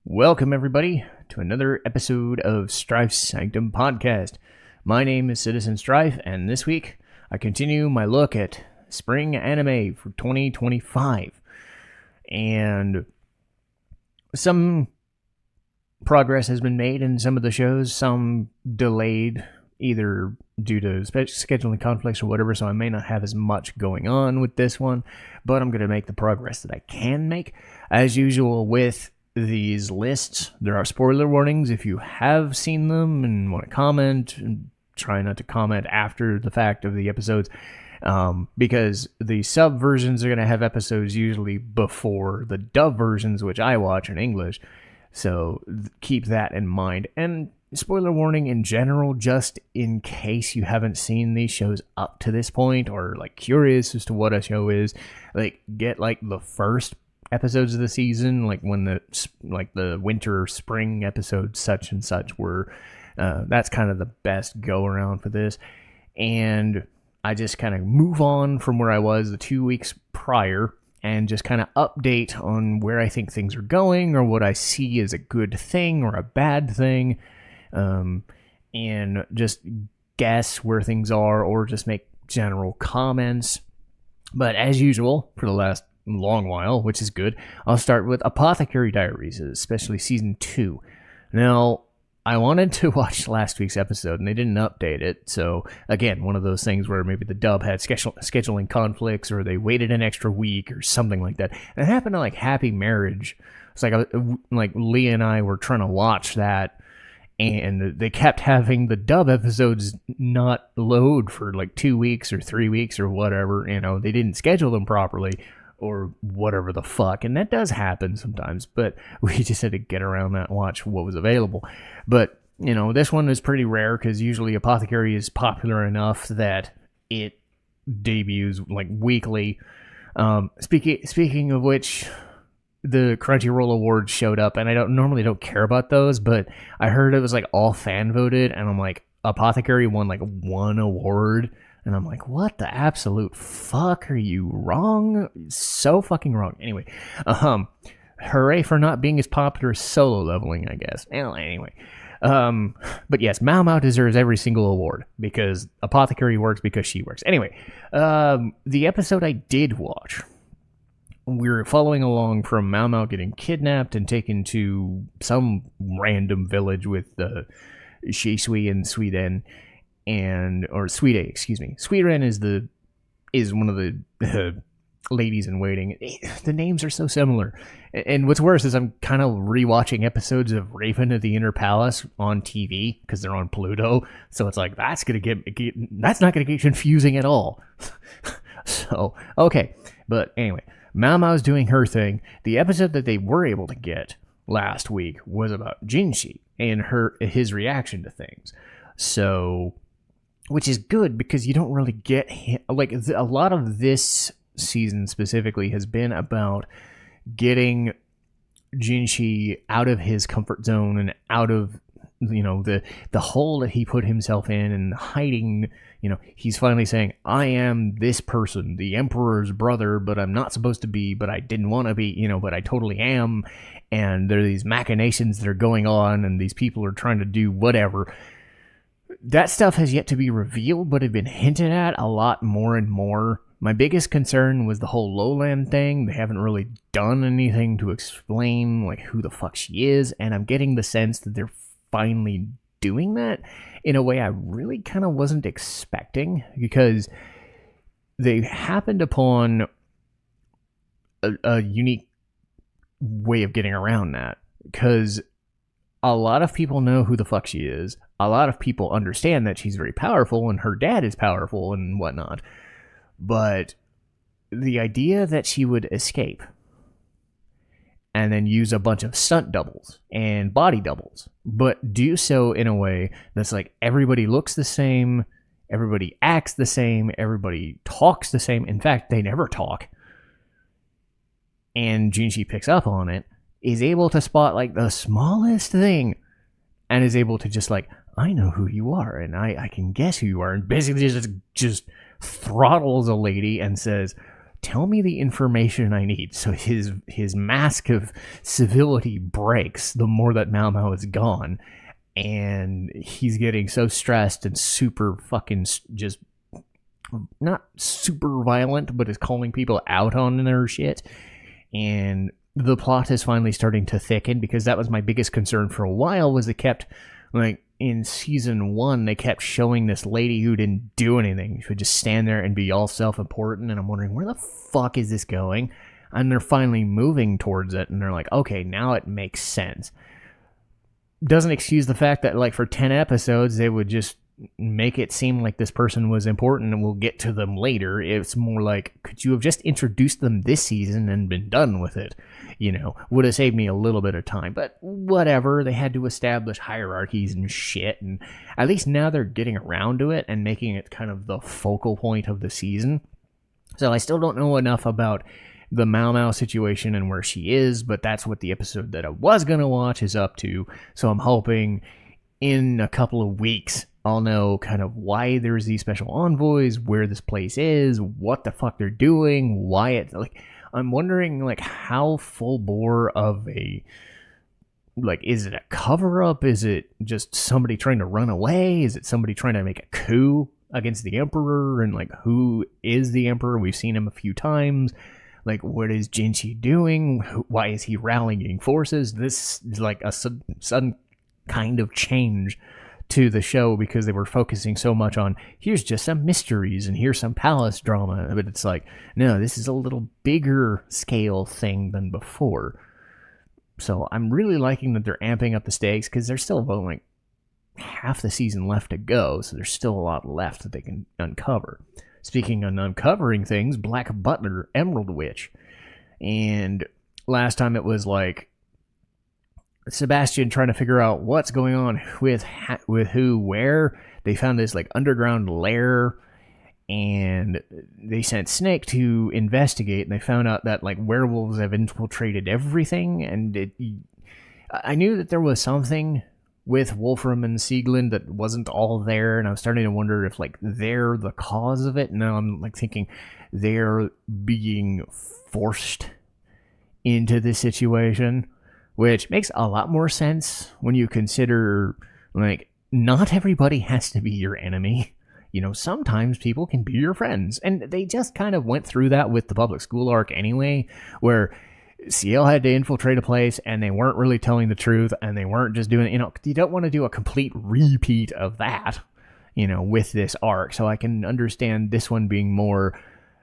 Welcome, everybody, to another episode of Strife's Sanctum podcast. My name is Citizen Strife, and this week I continue my look at spring anime for 2025. And some progress has been made in some of the shows, some delayed, either due to scheduling conflicts or whatever, so I may not have as much going on with this one, but I'm going to make the progress that I can make. As usual with these lists, there are spoiler warnings if you have seen them and want to comment, and try not to comment after the fact of the episodes, because the sub versions are going to have episodes usually before the dub versions, which I watch in English, so keep that in mind. And spoiler warning in general, just in case you haven't seen these shows up to this point or like curious as to what a show is, like get like the first episodes of the season, like when the winter or spring episodes such and such were. That's kind of the best go around for this. And I just kind of move on from where I was the 2 weeks prior and just kind of update on where I think things are going or what I see as a good thing or a bad thing, and just guess where things are or just make general comments. But as usual, for the last long while, which is good, I'll start with Apothecary Diaries, especially season 2. Now, I wanted to watch last week's episode and they didn't update it, so again, one of those things where maybe the dub had scheduling conflicts or they waited an extra week or something like that. And it happened to like Happy Marriage. It's like Leah and I were trying to watch that, and they kept having the dub episodes not load for like 2 weeks or 3 weeks or whatever. They didn't schedule them properly or whatever the fuck, and that does happen sometimes, but we just had to get around that and watch what was available. But this one is pretty rare because usually Apothecary is popular enough that it debuts like weekly. Speaking of which, the Crunchyroll Awards showed up, and I don't care about those, but I heard it was like all fan voted, and I'm like, Apothecary won like one award. And I'm like, what the absolute fuck? Are you wrong? So fucking wrong. Anyway, hooray for not being as popular as Solo Leveling, I guess. Anyway, but yes, Mao Mao deserves every single award because Apothecary works because she works. Anyway, the episode I did watch, we were following along from Mao Mao getting kidnapped and taken to some random village with Shisui and Suiden. Or Suide, excuse me. Suiden is one of the ladies in waiting. The names are so similar. And what's worse is I'm kind of rewatching episodes of Raven of the Inner Palace on TV because they're on Pluto. So it's like that's not gonna get confusing at all. So okay, but anyway, Mao Mao's doing her thing. The episode that they were able to get last week was about Jinshi and his reaction to things. So, which is good because you don't really get a lot of this season specifically has been about getting Jinshi out of his comfort zone and out of the hole that he put himself in and hiding. He's finally saying, I am this person, the Emperor's brother, but I'm not supposed to be, but I didn't want to be, but I totally am. And there are these machinations that are going on and these people are trying to do whatever. That stuff has yet to be revealed, but have been hinted at a lot more and more. My biggest concern was the whole Lowland thing. They haven't really done anything to explain like who the fuck she is, and I'm getting the sense that they're finally doing that in a way I really kind of wasn't expecting, because they happened upon a unique way of getting around that, because a lot of people know who the fuck she is. A lot of people understand that she's very powerful and her dad is powerful and whatnot. But the idea that she would escape and then use a bunch of stunt doubles and body doubles, but do so in a way that's like everybody looks the same, everybody acts the same, everybody talks the same. In fact, they never talk. And Jinshi picks up on it, is able to spot like the smallest thing, and is able to just like, I know who you are, and I can guess who you are, and basically just throttles a lady and says, tell me the information I need. So his mask of civility breaks the more that Mao Mao is gone, and he's getting so stressed and super fucking just not super violent, but is calling people out on their shit. And the plot is finally starting to thicken, because that was my biggest concern for a while, was it kept, like, in season 1, they kept showing this lady who didn't do anything. She would just stand there and be all self-important, and I'm wondering, where the fuck is this going? And they're finally moving towards it, and they're like, okay, now it makes sense. Doesn't excuse the fact that, like, for 10 episodes, they would just make it seem like this person was important and we'll get to them later. It's more like, could you have just introduced them this season and been done with it? You know, would have saved me a little bit of time, but whatever. They had to establish hierarchies and shit, and at least now they're getting around to it and making it kind of the focal point of the season. So I still don't know enough about the Mao Mao situation and where she is, but that's what the episode that I was going to watch is up to. So I'm hoping in a couple of weeks I'll know kind of why there's these special envoys, where this place is, what the fuck they're doing, why it, like, I'm wondering, like, how full bore of a, like, is it a cover up? Is it just somebody trying to run away? Is it somebody trying to make a coup against the emperor? And, like, who is the emperor? We've seen him a few times. Like, what is Jinchi doing? Why is he rallying forces? This is like a sudden kind of change to the show, because they were focusing so much on, here's just some mysteries and here's some palace drama, but it's like, no, this is a little bigger scale thing than before. So I'm really liking that they're amping up the stakes, because there's still about like half the season left to go, so there's still a lot left that they can uncover. Speaking of uncovering things, Black Butler, Emerald Witch, and last time it was like Sebastian trying to figure out what's going on with who, where. They found this like underground lair, and they sent Snake to investigate, and they found out that like werewolves have infiltrated everything. And I knew that there was something with Wolfram and Sieglinde that wasn't all there, and I was starting to wonder if like they're the cause of it. Now I'm like thinking they're being forced into this situation, which makes a lot more sense when you consider, like, not everybody has to be your enemy. You know, sometimes people can be your friends. And they just kind of went through that with the public school arc anyway, where CL had to infiltrate a place and they weren't really telling the truth, and they weren't just doing, you know, you don't want to do a complete repeat of that, you know, with this arc. So I can understand this one being more,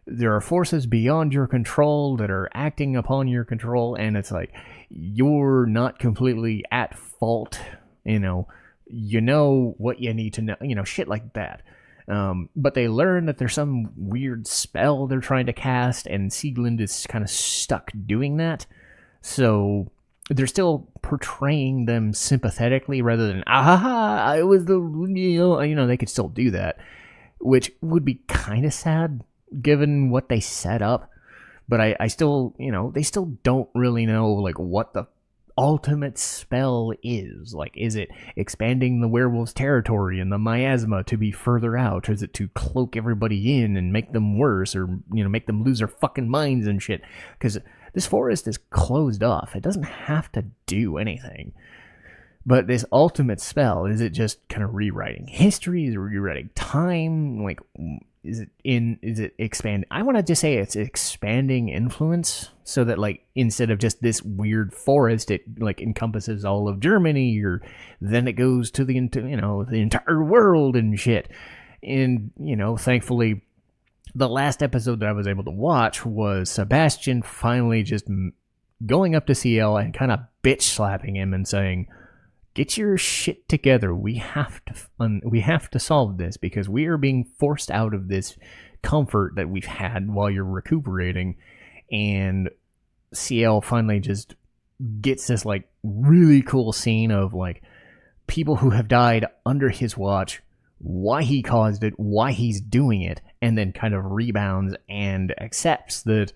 there are forces beyond your control that are acting upon your control, and it's like, you're not completely at fault, you know what you need to know, you know, shit like that. But they learn that there's some weird spell they're trying to cast, and Sieglinde is kind of stuck doing that. So they're still portraying them sympathetically rather than, I was the, you know, they could still do that, which would be kind of sad given what they set up. But I still, you know, they still don't really know, like, what the ultimate spell is. Like, is it expanding the werewolves' territory and the miasma to be further out? Or is it to cloak everybody in and make them worse, or, you know, make them lose their fucking minds and shit? Because this forest is closed off. It doesn't have to do anything. But this ultimate spell, is it just kind of rewriting history? Is it rewriting time? Like, is it expand? I want to just say it's expanding influence, so that, like, instead of just this weird forest, it like encompasses all of Germany, or then it goes to the entire world and shit. And, you know, thankfully, the last episode that I was able to watch was Sebastian finally just going up to CL and kind of bitch slapping him and saying, get your shit together. We have to solve this, because we are being forced out of this comfort that we've had while you're recuperating. And CL finally just gets this like really cool scene of like people who have died under his watch, why he caused it, why he's doing it, and then kind of rebounds and accepts that,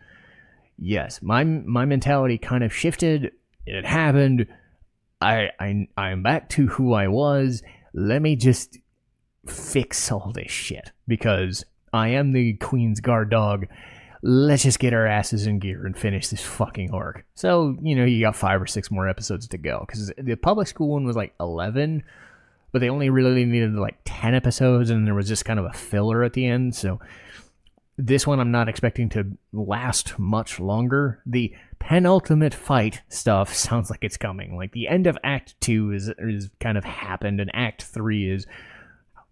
yes, my mentality kind of shifted. It happened. I'm back to who I was. Let me just fix all this shit, because I am the Queen's guard dog. let's just get our asses in gear and finish this fucking arc. So, you got 5 or 6 more episodes to go, because the public school one was like 11, but they only really needed like 10 episodes, and there was just kind of a filler at the end. So this one I'm not expecting to last much longer. The penultimate fight stuff sounds like it's coming. Like the end of Act 2 is kind of happened, and Act 3 is,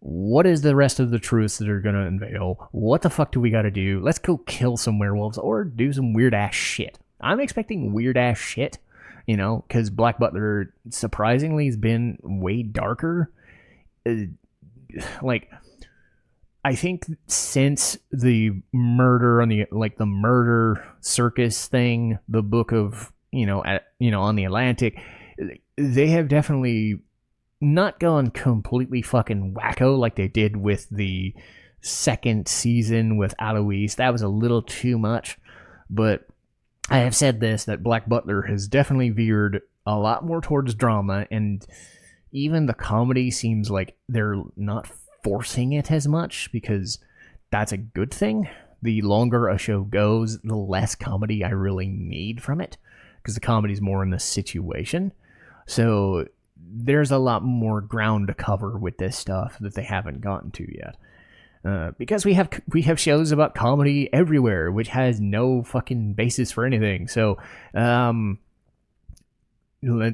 what is the rest of the truths that are going to unveil? What the fuck do we got to do? Let's go kill some werewolves or do some weird ass shit. I'm expecting weird ass shit, because Black Butler surprisingly has been way darker. I think since the murder on the murder circus thing, the book of on the Atlantic, they have definitely not gone completely fucking wacko like they did with the second season with Alois. That was a little too much, but I have said this, that Black Butler has definitely veered a lot more towards drama, and even the comedy seems like they're not forcing it as much, because that's a good thing. The longer a show goes, the less comedy I really need from it, because the comedy's more in the situation. So there's a lot more ground to cover with this stuff that they haven't gotten to yet. Because we have shows about comedy everywhere, which has no fucking basis for anything. So,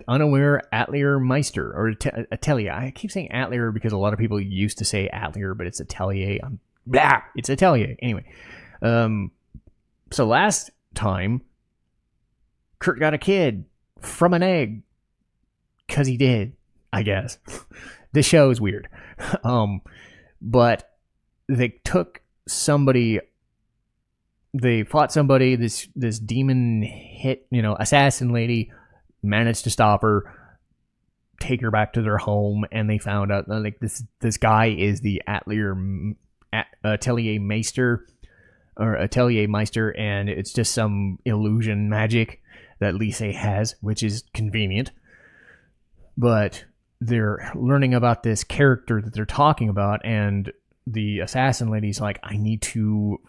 unaware Atelier Meister, or Atelier. I keep saying Atelier because a lot of people used to say Atelier, but it's Atelier. It's Atelier. Anyway, so last time, Kurt got a kid from an egg, because he did, I guess. This show is weird. But they took somebody, they fought somebody, this demon hit, assassin lady, managed to stop her, take her back to their home, and they found out like this guy is the Atelier Meister, and it's just some illusion magic that Lise has, which is convenient. But they're learning about this character that they're talking about, and the assassin lady's like, I need to...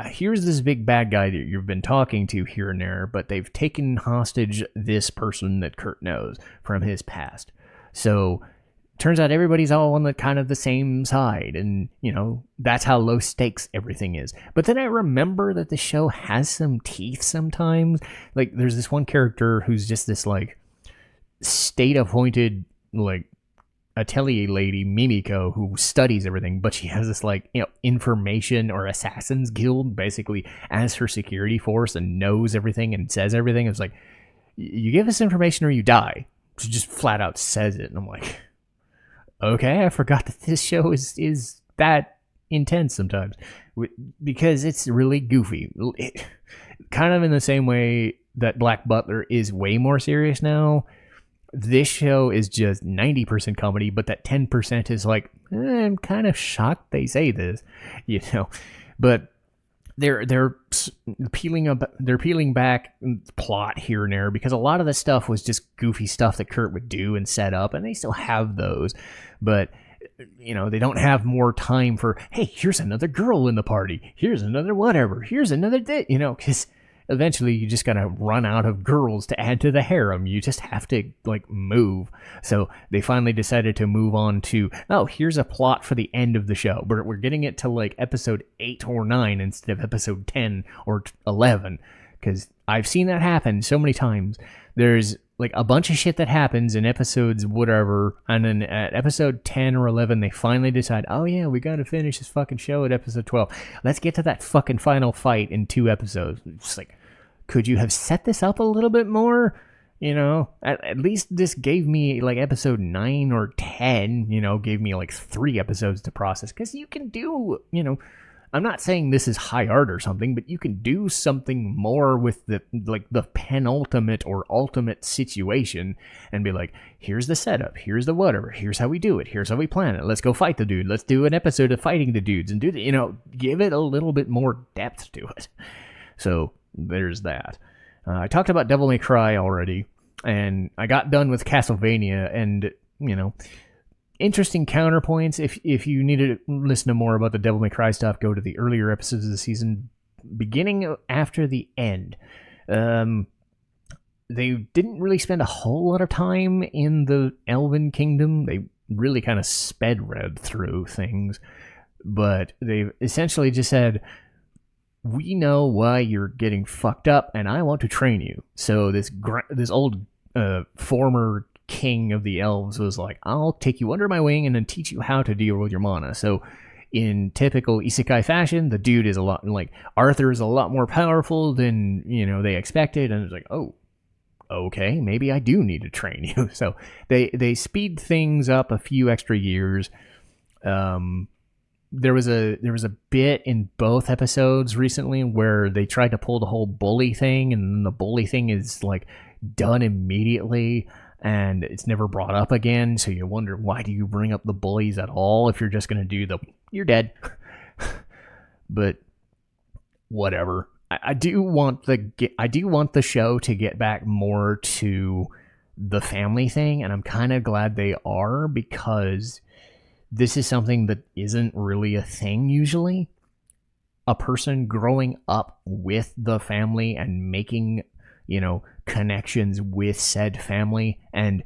here's this big bad guy that you've been talking to here and there, but they've taken hostage this person that Kurt knows from his past. So turns out everybody's all on the kind of the same side, and that's how low stakes everything is. But then I remember that the show has some teeth sometimes. Like there's this one character who's just this like state appointed like Atelier lady, Mimiko, who studies everything, but she has this like information or assassins guild basically as her security force and knows everything and says everything. It's like, you give us information or you die. She just flat out says it, and I'm like, okay, I forgot that this show is that intense sometimes, because it's really goofy. Kind of in the same way that Black Butler is way more serious now. This show is just 90% comedy, but that 10% is like, I'm kind of shocked they say this, But they're peeling back plot here and there, because a lot of the stuff was just goofy stuff that Kurt would do and set up, and they still have those, but they don't have more time for, hey, here's another girl in the party, here's another whatever, here's another because eventually you just gotta run out of girls to add to the harem. You just have to move. So they finally decided to move on to, here's a plot for the end of the show, but we're getting it to episode 8 or 9 instead of episode 10 or 11, because I've seen that happen so many times. There's a bunch of shit that happens in episodes whatever, and then at episode 10 or 11 they finally decide, oh yeah, we gotta finish this fucking show at episode 12. Let's get to that fucking final fight in 2 episodes. It's like, could you have set this up a little bit more? At least this gave me episode 9 or 10, gave me 3 episodes to process. Because you can do, I'm not saying this is high art or something, but you can do something more with the penultimate or ultimate situation and be like, here's the setup, here's the whatever, here's how we do it, here's how we plan it. Let's go fight the dude. Let's do an episode of fighting the dudes and do the, give it a little bit more depth to it. So there's that. I talked about Devil May Cry already, and I got done with Castlevania, and interesting counterpoints. If you need to listen to more about the Devil May Cry stuff, go to the earlier episodes of the season. beginning after the end. They didn't really spend a whole lot of time in the Elven Kingdom. They really kind of read through things, but they essentially just said, we know why you're getting fucked up, and I want to train you. So this old former king of the elves was like, I'll take you under my wing and then teach you how to deal with your mana. So in typical isekai fashion, the dude is a lot like Arthur is a lot more powerful than they expected, and it's like, oh, okay, maybe I do need to train you. So they speed things up a few extra years. There was a bit in both episodes recently where they tried to pull the whole bully thing, and the bully thing is like done immediately and it's never brought up again. So you wonder, why do you bring up the bullies at all if you're just going to do you're dead. But whatever. I do want the show to get back more to the family thing, and I'm kind of glad they are, because this is something that isn't really a thing usually. A person growing up with the family and making, connections with said family, and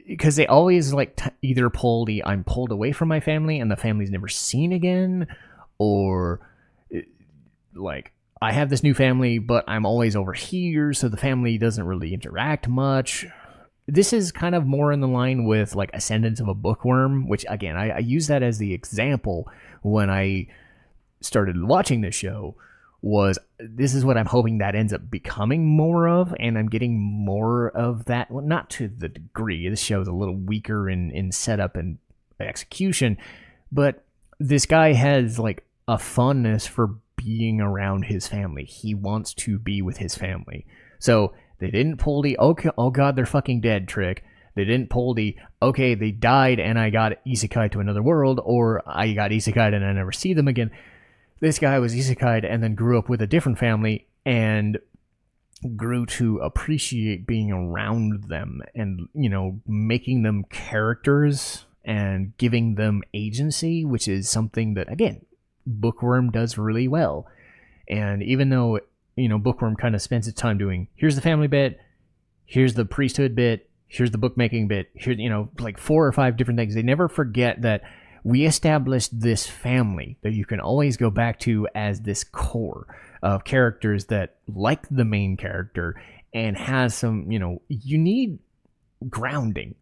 because they always either pull the I'm pulled away from my family and the family's never seen again, or I have this new family, but I'm always over here, so the family doesn't really interact much. This is kind of more in the line with Ascendance of a Bookworm, which again, I use that as the example when I started watching this show. This is what I'm hoping that ends up becoming more of, and I'm getting more of that. Well, not to the degree. This show is a little weaker in setup and execution, but this guy has a fondness for being around his family. He wants to be with his family. So they didn't pull the, oh god, they're fucking dead trick. They didn't pull the, okay, they died and I got isekai to another world, or I got isekai'd and I never see them again. This guy was isekai'd and then grew up with a different family and grew to appreciate being around them and, making them characters and giving them agency, which is something that, again, Bookworm does really well. And even though Bookworm kind of spends its time doing, here's the family bit, here's the priesthood bit, here's the bookmaking bit, here's 4 or 5 different things, they never forget that we established this family that you can always go back to as this core of characters that like the main character and has some, you need grounding.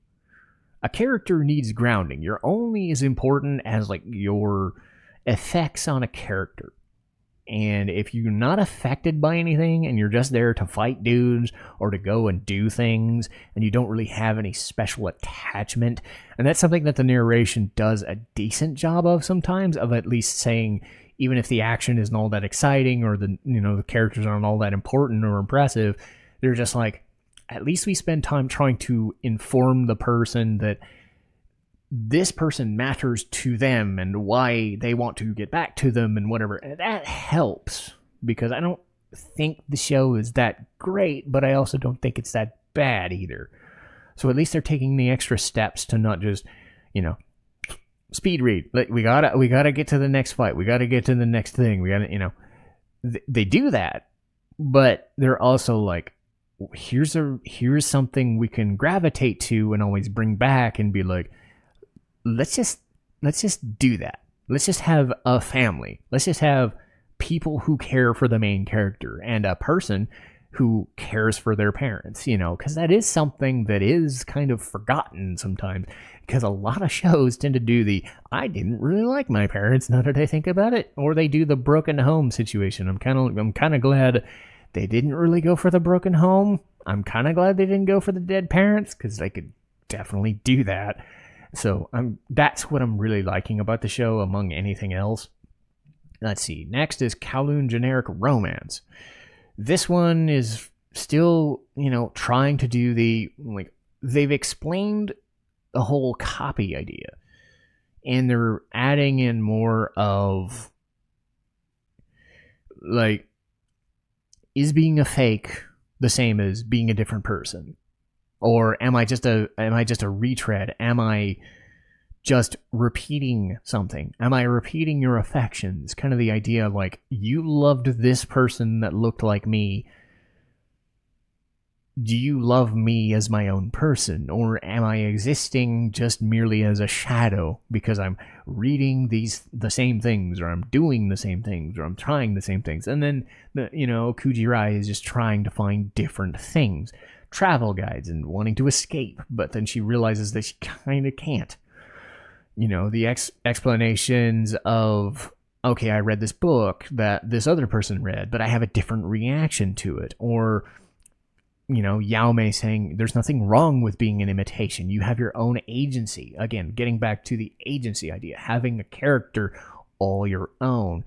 A character needs grounding. You're only as important as your effects on a character. And if you're not affected by anything and you're just there to fight dudes or to go and do things and you don't really have any special attachment, and that's something that the narration does a decent job of sometimes, of at least saying, even if the action isn't all that exciting or the characters aren't all that important or impressive, they're just at least we spend time trying to inform the person that this person matters to them and why they want to get back to them and whatever. And that helps, because I don't think the show is that great, but I also don't think it's that bad either. So at least they're taking the extra steps to not just, speed read. We gotta get to the next fight. We gotta get to the next thing. We gotta, they do that, but they're also here's something we can gravitate to and always bring back and be let's just do that. Let's just have a family. Let's just have people who care for the main character and a person who cares for their parents, because that is something that is kind of forgotten sometimes, because a lot of shows tend to do the, I didn't really like my parents, now that I think about it, or they do the broken home situation. I'm kind of glad they didn't really go for the broken home. I'm kind of glad they didn't go for the dead parents, because they could definitely do that. So that's what I'm really liking about the show among anything else. Let's see. Next is Kowloon Generic Romance. This one is still, trying to do the, they've explained the whole copy idea. And they're adding in more of, is being a fake the same as being a different person? Or am I just a retread? Am I just repeating something? Am I repeating your affections? Kind of the idea of like, you loved this person that looked like me. Do you love me as my own person? Or am I existing just merely as a shadow because I'm reading the same things, or I'm doing the same things, or I'm trying the same things? And then, Kujirai is just trying to find different things. Travel guides and wanting to escape, but then she realizes that she kind of can't. The explanations of, okay, I read this book that this other person read, but I have a different reaction to it. Or, Yao Mei saying there's nothing wrong with being an imitation. You have your own agency. Again, getting back to the agency idea, having a character all your own.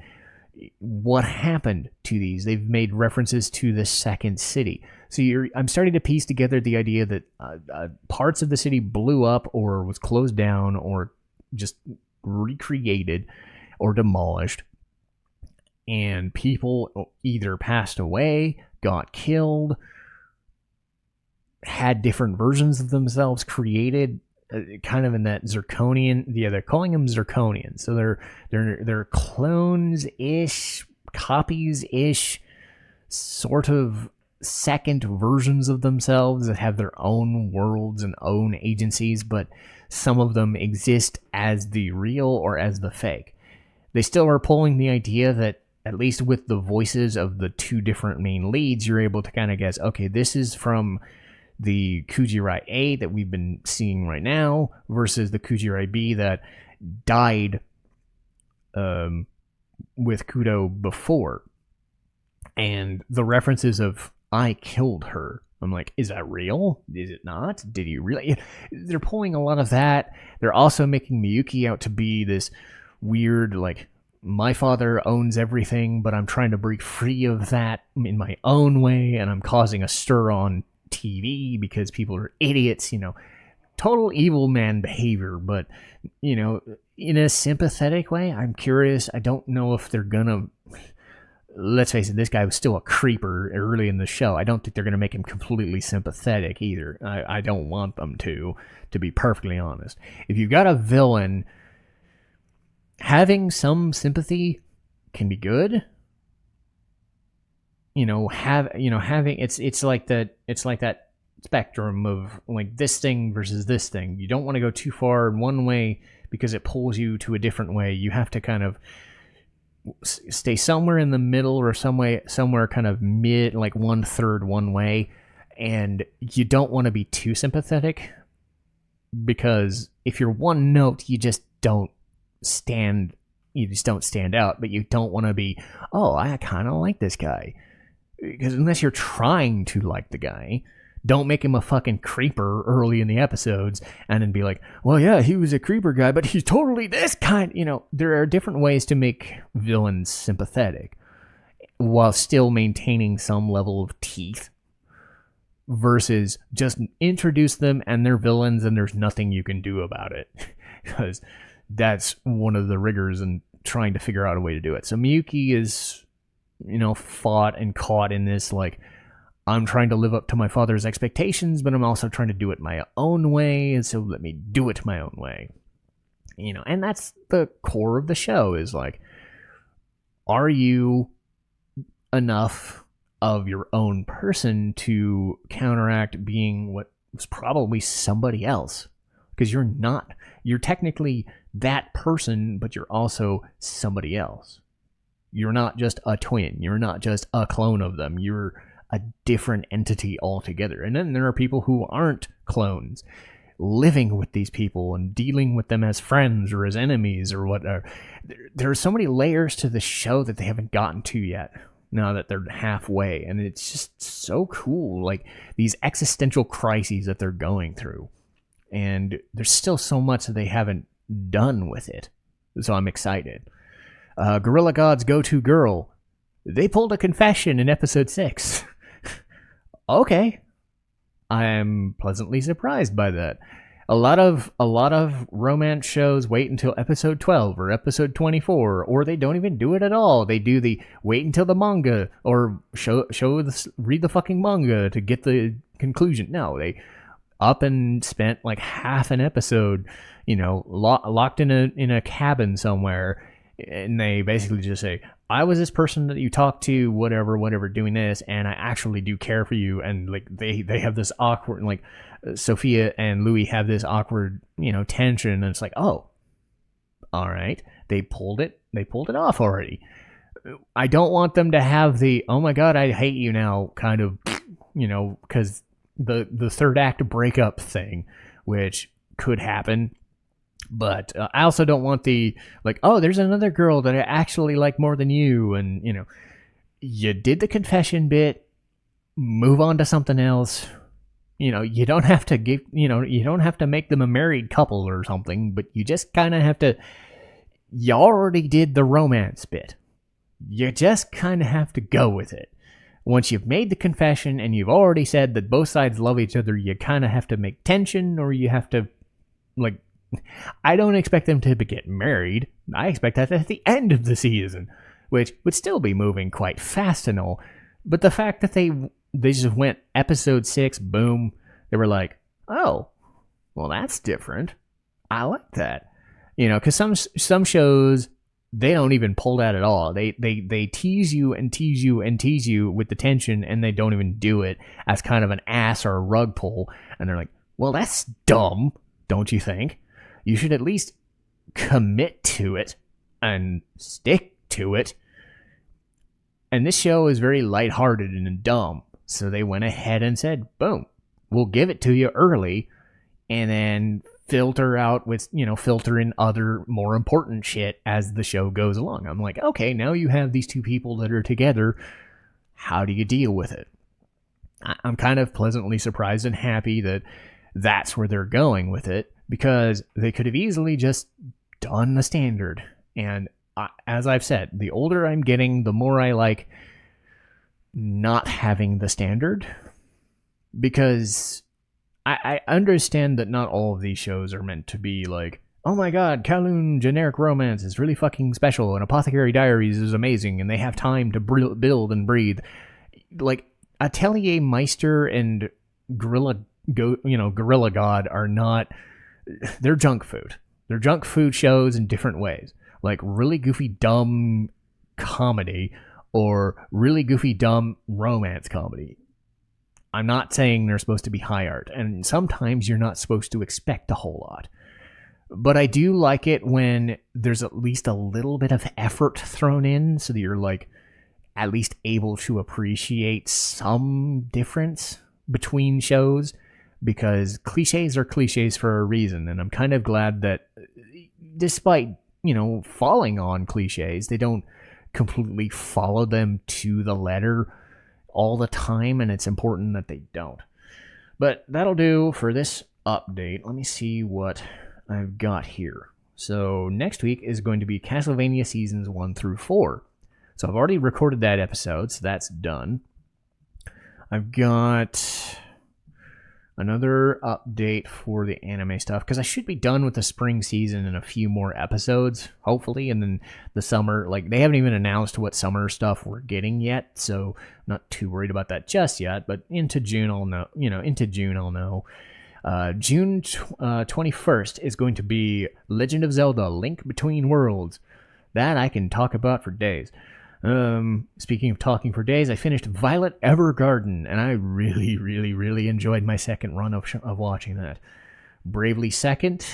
What happened to these? They've made references to the second city. So I'm starting to piece together the idea that parts of the city blew up or was closed down or just recreated or demolished. And people either passed away, got killed, had different versions of themselves created, kind of in that Zirconian. Yeah, they're calling them Zirconians. So they're clones-ish, copies-ish, sort of second versions of themselves that have their own worlds and own agencies, but some of them exist as the real or as the fake. They still are pulling the idea that, at least with the voices of the two different main leads, you're able to kind of guess, okay, this is from the Kujirai A that we've been seeing right now versus the Kujirai B that died with Kudo before. And the references of, I killed her. I'm like, is that real? Is it not? Did he really? They're pulling a lot of that. They're also making Miyuki out to be this weird, like, my father owns everything, but I'm trying to break free of that in my own way, and I'm causing a stir on TV because people are idiots, total evil man behavior, but, in a sympathetic way. I'm curious. I don't know if they're gonna, let's face it, this guy was still a creeper early in the show. I don't think they're gonna make him completely sympathetic either. I don't want them to be perfectly honest. If you've got a villain, having some sympathy can be good. Having it's like that spectrum of like this thing versus this thing. You don't want to go too far in one way because it pulls you to a different way. You have to kind of stay somewhere in the middle or somewhere kind of mid, like 1/3 one way. And you don't want to be too sympathetic, because if you're one note, you just don't stand out. But you don't want to be, oh, I kind of like this guy. Because unless you're trying to like the guy, don't make him a fucking creeper early in the episodes and then be like, well, yeah, he was a creeper guy, but he's totally this kind. There are different ways to make villains sympathetic while still maintaining some level of teeth, versus just introduce them and they're villains and there's nothing you can do about it. Because that's one of the rigors in trying to figure out a way to do it. So Miyuki is, fought and caught in this, like, I'm trying to live up to my father's expectations, but I'm also trying to do it my own way, and so let me do it my own way. And that's the core of the show, is like, are you enough of your own person to counteract being what was probably somebody else? Because you're technically that person, but you're also somebody else. You're not just a twin. You're not just a clone of them. You're a different entity altogether. And then there are people who aren't clones, living with these people and dealing with them as friends or as enemies or whatever. There are so many layers to the show that they haven't gotten to yet, now that they're halfway. And it's just so cool, like these existential crises that they're going through. And there's still so much that they haven't done with it. So I'm excited. Gorilla God's go-to girl. They pulled a confession in episode 6. Okay. I'm pleasantly surprised by that. A lot of romance shows wait until episode 12 or episode 24, or they don't even do it at all. They do the wait until the manga, or read the fucking manga to get the conclusion. No, up and spent like half an episode, locked in a cabin somewhere, and they basically just say, I was this person that you talked to, whatever, doing this, and I actually do care for you. And like they have this awkward, like Sophia and Louis have this awkward, tension, and it's like, oh, all right, they pulled it off already. I don't want them to have the, oh my god, I hate you now kind of, because the third act breakup thing, which could happen. But I also don't want the, like, oh, there's another girl that I actually like more than you. And, you did the confession bit, move on to something else. You don't have to you don't have to make them a married couple or something, but you just kind of have to, you already did the romance bit. You just kind of have to go with it. Once you've made the confession and you've already said that both sides love each other, you kind of have to make tension, or you have to, like, I don't expect them to get married. I expect that at the end of the season, which would still be moving quite fast and all. But the fact that they just went episode 6, boom, they were like, oh, well, that's different. I like that. Because some shows, they don't even pull that at all. They tease you and tease you and tease you with the tension, and they don't even do it as kind of an ass or a rug pull. And they're like, well, that's dumb, don't you think? You should at least commit to it and stick to it. And this show is very lighthearted and dumb. So they went ahead and said, boom, we'll give it to you early, and then filter out with, filter in other more important shit as the show goes along. I'm like, okay, now you have these two people that are together. How do you deal with it? I'm kind of pleasantly surprised and happy that that's where they're going with it, because they could have easily just done the standard. And as I've said, the older I'm getting, the more I like not having the standard, because I understand that not all of these shows are meant to be like, oh my god, Kowloon generic romance is really fucking special, and Apothecary Diaries is amazing, and they have time to build and breathe. Like, Atelier, Meister, and Gorilla God are not, they're junk food. They're junk food shows in different ways. Like really goofy, dumb comedy, or really goofy, dumb romance comedy. I'm not saying they're supposed to be high art, and sometimes you're not supposed to expect a whole lot. But I do like it when there's at least a little bit of effort thrown in, so that you're like at least able to appreciate some difference between shows, because cliches are cliches for a reason. And I'm kind of glad that despite, falling on cliches, they don't completely follow them to the letter all the time, and it's important that they don't. But that'll do for this update. Let me see what I've got here. So next week is going to be Castlevania Seasons 1 through 4. So I've already recorded that episode, so that's done. I've got another update for the anime stuff, because I should be done with the spring season in a few more episodes, hopefully, and then the summer, like, they haven't even announced what summer stuff we're getting yet, so I'm not too worried about that just yet, but into June I'll know. June 21st is going to be Legend of Zelda: Link Between Worlds. That I can talk about for days. Speaking of talking for days, I finished Violet Evergarden, and I really, really, really enjoyed my second run of watching that. Bravely second,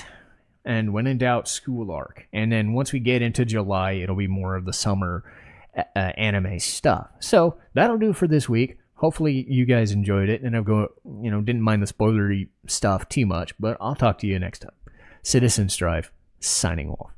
and when in doubt, School Arc. And then once we get into July, it'll be more of the summer anime stuff. So that'll do for this week. Hopefully you guys enjoyed it, and didn't mind the spoilery stuff too much, but I'll talk to you next time. Citizen Strife, signing off.